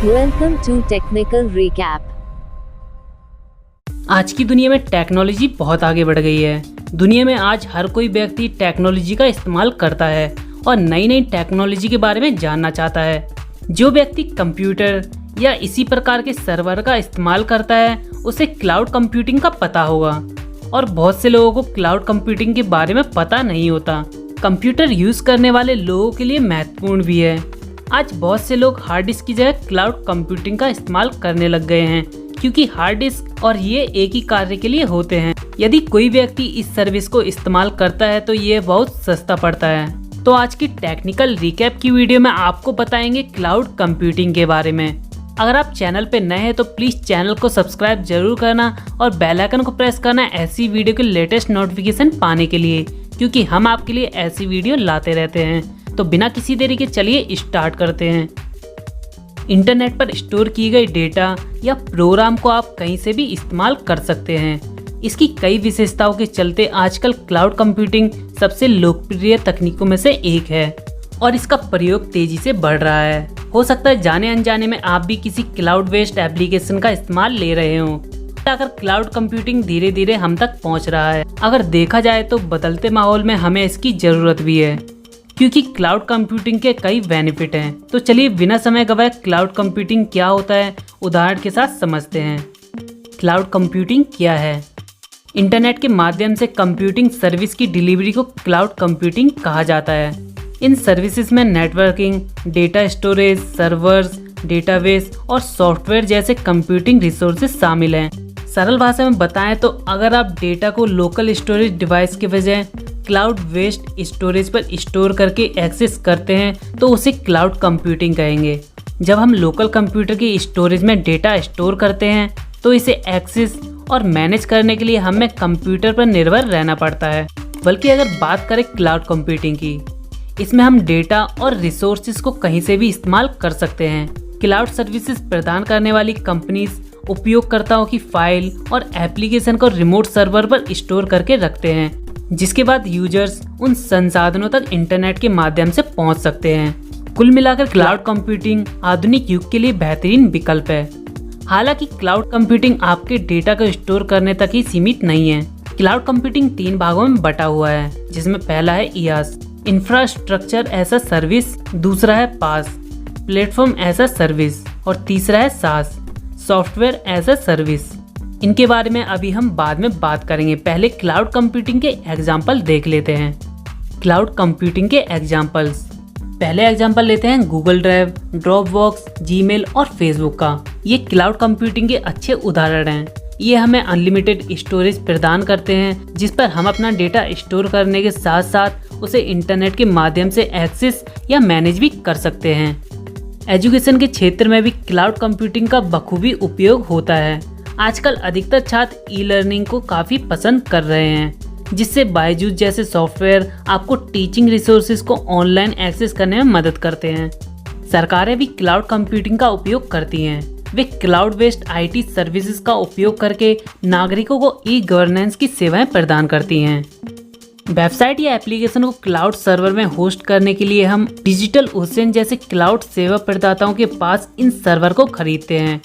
Welcome to Technical Recap. आज की दुनिया में टेक्नोलॉजी बहुत आगे बढ़ गई है। दुनिया में आज हर कोई व्यक्ति टेक्नोलॉजी का इस्तेमाल करता है और नई नई टेक्नोलॉजी के बारे में जानना चाहता है। जो व्यक्ति कंप्यूटर या इसी प्रकार के सर्वर का इस्तेमाल करता है उसे क्लाउड कंप्यूटिंग का पता होगा, और बहुत से लोगों को क्लाउड कंप्यूटिंग के बारे में पता नहीं होता। कंप्यूटर यूज़ करने वाले लोगों के लिए महत्वपूर्ण भी है। आज बहुत से लोग हार्ड डिस्क की जगह क्लाउड कंप्यूटिंग का इस्तेमाल करने लग गए हैं, क्योंकि हार्ड डिस्क और ये एक ही कार्य के लिए होते हैं। यदि कोई व्यक्ति इस सर्विस को इस्तेमाल करता है तो ये बहुत सस्ता पड़ता है। तो आज की टेक्निकल रिकैप की वीडियो में आपको बताएंगे क्लाउड कंप्यूटिंग के बारे में। अगर आप चैनल पे नए हैं तो प्लीज़ चैनल को सब्सक्राइब जरूर करना और बेल आइकन को प्रेस करना ऐसी वीडियो के लेटेस्ट नोटिफिकेशन पाने के लिए, क्योंकि हम आपके लिए ऐसी वीडियो लाते रहते हैं। तो बिना किसी देरी के चलिए स्टार्ट करते हैं। इंटरनेट पर स्टोर की गई डेटा या प्रोग्राम को आप कहीं से भी इस्तेमाल कर सकते हैं। इसकी कई विशेषताओं के चलते आजकल क्लाउड कंप्यूटिंग सबसे लोकप्रिय तकनीकों में से एक है और इसका प्रयोग तेजी से बढ़ रहा है। हो सकता है जाने अनजाने में आप भी किसी क्लाउड बेस्ड एप्लीकेशन का इस्तेमाल ले रहे हो। अगर क्लाउड कंप्यूटिंग धीरे धीरे हम तक पहुंच रहा है, अगर देखा जाए तो बदलते माहौल में हमें इसकी जरूरत भी है, क्योंकि क्लाउड कंप्यूटिंग के कई बेनिफिट हैं। तो चलिए बिना समय गवाए क्लाउड कंप्यूटिंग क्या होता है उदाहरण के साथ समझते हैं। क्लाउड कंप्यूटिंग क्या है? इंटरनेट के माध्यम से कंप्यूटिंग सर्विस की डिलीवरी को क्लाउड कंप्यूटिंग कहा जाता है। इन सर्विसेज में networking, data storage, servers, database और सॉफ्टवेयर जैसे कंप्यूटिंग रिसोर्सेज शामिल हैं। सरल भाषा में बताएं तो अगर आप डेटा को लोकल स्टोरेज डिवाइस के बजाय क्लाउड बेस्ड स्टोरेज पर स्टोर करके एक्सेस करते हैं तो उसे क्लाउड कंप्यूटिंग कहेंगे। जब हम लोकल कंप्यूटर की स्टोरेज में डेटा स्टोर करते हैं तो इसे एक्सेस और मैनेज करने के लिए हमें कंप्यूटर पर निर्भर रहना पड़ता है। बल्कि अगर बात करें क्लाउड कंप्यूटिंग की, इसमें हम डेटा और रिसोर्सेज को कहीं से भी इस्तेमाल कर सकते हैं। क्लाउड सर्विसेज प्रदान करने वाली कंपनीज उपयोगकर्ताओं की फाइल और एप्लीकेशन को रिमोट सर्वर पर स्टोर करके रखते हैं, जिसके बाद यूजर्स उन संसाधनों तक इंटरनेट के माध्यम से पहुंच सकते हैं। कुल मिलाकर क्लाउड कंप्यूटिंग आधुनिक युग के लिए बेहतरीन विकल्प है। हालांकि क्लाउड कंप्यूटिंग आपके डेटा को स्टोर करने तक ही सीमित नहीं है। क्लाउड कंप्यूटिंग 3 भागों में बटा हुआ है, जिसमें पहला है IaaS, infrastructure as a service, दूसरा है PaaS, platform as a service, और तीसरा है SaaS, software as a service. इनके बारे में अभी हम बाद में बात करेंगे। पहले क्लाउड कंप्यूटिंग के एग्जाम्पल देख लेते हैं। क्लाउड कंप्यूटिंग के एग्जाम्पल्स, पहले एग्जाम्पल लेते हैं गूगल ड्राइव, ड्रॉपबॉक्स, जीमेल और फेसबुक का। ये क्लाउड कंप्यूटिंग के अच्छे उदाहरण हैं। ये हमें अनलिमिटेड स्टोरेज प्रदान करते हैं, जिस पर हम अपना डेटा स्टोर करने के साथ साथ उसे इंटरनेट के माध्यम से एक्सेस या मैनेज भी कर सकते हैं। एजुकेशन के क्षेत्र में भी क्लाउड कंप्यूटिंग का बखूबी उपयोग होता है। आजकल अधिकतर छात्र ई लर्निंग को काफ़ी पसंद कर रहे हैं, जिससे बायजूस जैसे सॉफ्टवेयर आपको टीचिंग रिसोर्सेज को ऑनलाइन एक्सेस करने में मदद करते हैं। सरकारें भी क्लाउड कंप्यूटिंग का उपयोग करती हैं। वे क्लाउड बेस्ड IT सर्विसेज का उपयोग करके नागरिकों को ई-गवर्नेंस की सेवाएं प्रदान करती हैं। वेबसाइट या एप्लीकेशन को क्लाउड सर्वर में होस्ट करने के लिए हम डिजिटल ओशन जैसे क्लाउड सेवा प्रदाताओं के पास इन सर्वर को खरीदते हैं।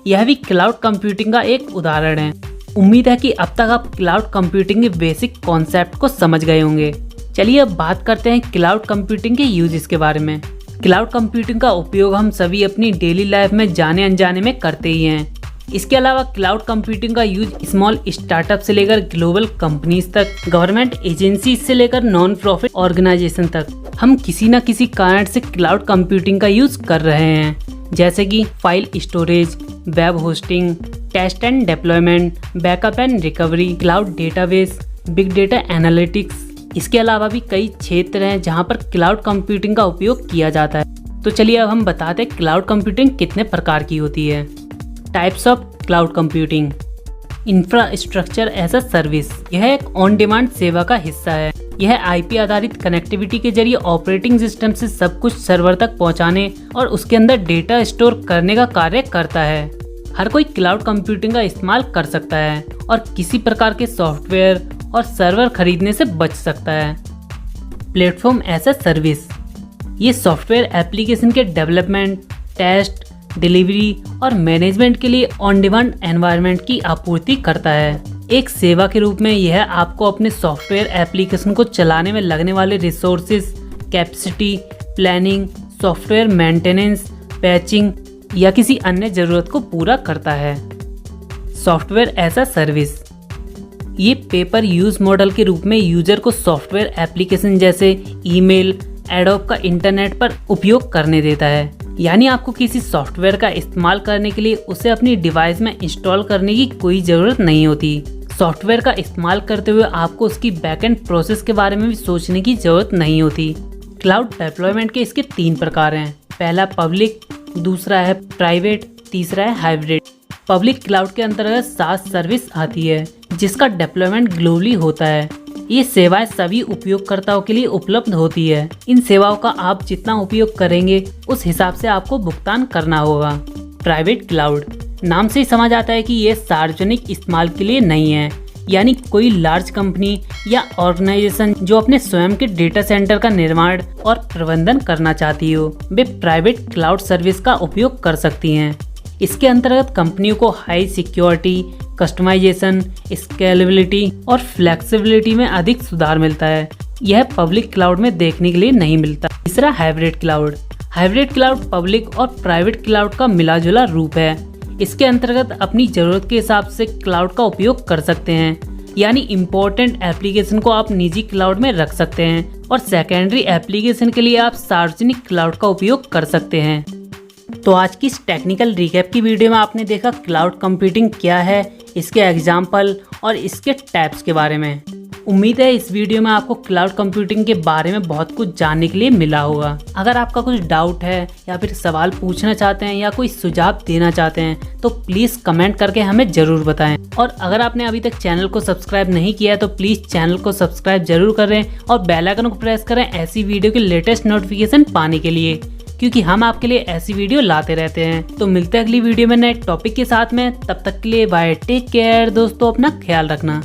यह भी क्लाउड कंप्यूटिंग का एक उदाहरण है। उम्मीद है कि अब तक आप क्लाउड कंप्यूटिंग के बेसिक कॉन्सेप्ट को समझ गए होंगे। चलिए अब बात करते हैं क्लाउड कंप्यूटिंग के यूजेस के बारे में। क्लाउड कंप्यूटिंग का उपयोग हम सभी अपनी डेली लाइफ में जाने अनजाने में करते ही हैं। इसके अलावा क्लाउड कंप्यूटिंग का यूज स्मॉल स्टार्टअप से लेकर ग्लोबल कंपनीज तक, गवर्नमेंट एजेंसी से लेकर नॉन प्रॉफिट ऑर्गेनाइजेशन तक हम किसी न किसी कारण से क्लाउड कंप्यूटिंग का यूज कर रहे हैं, जैसे कि file storage, web hosting, test and deployment, backup and recovery, cloud database, big data analytics. इसके अलावा भी कई क्षेत्र हैं जहां पर क्लाउड कंप्यूटिंग का उपयोग किया जाता है। तो चलिए अब हम बताते हैं क्लाउड कंप्यूटिंग कितने प्रकार की होती है। Types of cloud computing. Infrastructure as a service, यह एक ऑन डिमांड सेवा का हिस्सा है। यह IP आधारित कनेक्टिविटी के जरिए ऑपरेटिंग सिस्टम से सब कुछ सर्वर तक पहुंचाने और उसके अंदर डेटा स्टोर करने का कार्य करता है। हर कोई क्लाउड कंप्यूटिंग का इस्तेमाल कर सकता है और किसी प्रकार के सॉफ्टवेयर और सर्वर खरीदने से बच सकता है। प्लेटफॉर्म एज अ सर्विस, ये सॉफ्टवेयर एप्लीकेशन के डेवलपमेंट, टेस्ट, डिलीवरी और मैनेजमेंट के लिए ऑन डिमांड एनवायरनमेंट की आपूर्ति करता है। एक सेवा के रूप में यह आपको अपने सॉफ्टवेयर एप्लीकेशन को चलाने में लगने वाले resources, capacity, planning, software maintenance, patching या किसी अन्य ज़रूरत को पूरा करता है। सॉफ्टवेयर एज अ सर्विस, ये पेपर यूज मॉडल के रूप में यूजर को सॉफ्टवेयर एप्लीकेशन जैसे ईमेल, एडोब का इंटरनेट पर उपयोग करने देता है। यानी आपको किसी सॉफ्टवेयर का इस्तेमाल करने के लिए उसे अपनी डिवाइस में इंस्टॉल करने की कोई ज़रूरत नहीं होती। सॉफ्टवेयर का इस्तेमाल करते हुए आपको उसकी बैकएंड प्रोसेस के बारे में भी सोचने की ज़रूरत नहीं होती। क्लाउड डिप्लॉयमेंट के इसके 3 प्रकार हैं। पहला पब्लिक, दूसरा है प्राइवेट, तीसरा है हाइब्रिड। पब्लिक क्लाउड के अंतर्गत SaaS सर्विस आती है जिसका डिप्लॉयमेंट ग्लोबली होता है। ये सेवाएं सभी उपयोगकर्ताओं के लिए उपलब्ध होती है। इन सेवाओं का आप जितना उपयोग करेंगे उस हिसाब से आपको भुगतान करना होगा। प्राइवेट क्लाउड, नाम से ही समझ आता है कि ये सार्वजनिक इस्तेमाल के लिए नहीं है। यानी कोई लार्ज कंपनी या ऑर्गेनाइजेशन जो अपने स्वयं के डेटा सेंटर का निर्माण और प्रबंधन करना चाहती हो, वे प्राइवेट क्लाउड सर्विस का उपयोग कर सकती हैं। इसके अंतर्गत कंपनियों को हाई सिक्योरिटी, कस्टमाइजेशन, स्केलेबिलिटी और फ्लेक्सिबिलिटी में अधिक सुधार मिलता है। यह पब्लिक क्लाउड में देखने के लिए नहीं मिलता। तीसरा hybrid cloud. Hybrid cloud public और प्राइवेट क्लाउड का मिलाजुला रूप है। इसके अंतर्गत अपनी ज़रूरत के हिसाब से क्लाउड का उपयोग कर सकते हैं। यानी इम्पोर्टेंट एप्लीकेशन को आप निजी क्लाउड में रख सकते हैं और सेकेंडरी एप्लीकेशन के लिए आप सार्वजनिक क्लाउड का उपयोग कर सकते हैं। तो आज की इस टेक्निकल रिकैप की वीडियो में आपने देखा क्लाउड कंप्यूटिंग क्या है, इसके एग्जाम्पल और इसके टाइप्स के बारे में। उम्मीद है इस वीडियो में आपको क्लाउड कंप्यूटिंग के बारे में बहुत कुछ जानने के लिए मिला होगा। अगर आपका कुछ डाउट है या फिर सवाल पूछना चाहते हैं या कोई सुझाव देना चाहते हैं तो प्लीज़ कमेंट करके हमें ज़रूर बताएं। और अगर आपने अभी तक चैनल को सब्सक्राइब नहीं किया है तो प्लीज़ चैनल को सब्सक्राइब जरूर करें और बेल आइकन को प्रेस करें ऐसी वीडियो की लेटेस्ट नोटिफिकेशन पाने के लिए, क्योंकि हम आपके लिए ऐसी वीडियो लाते रहते हैं। तो मिलते हैं अगली वीडियो में नए टॉपिक के साथ में। तब तक के लिए बाय, टेक केयर दोस्तों, अपना ख्याल रखना।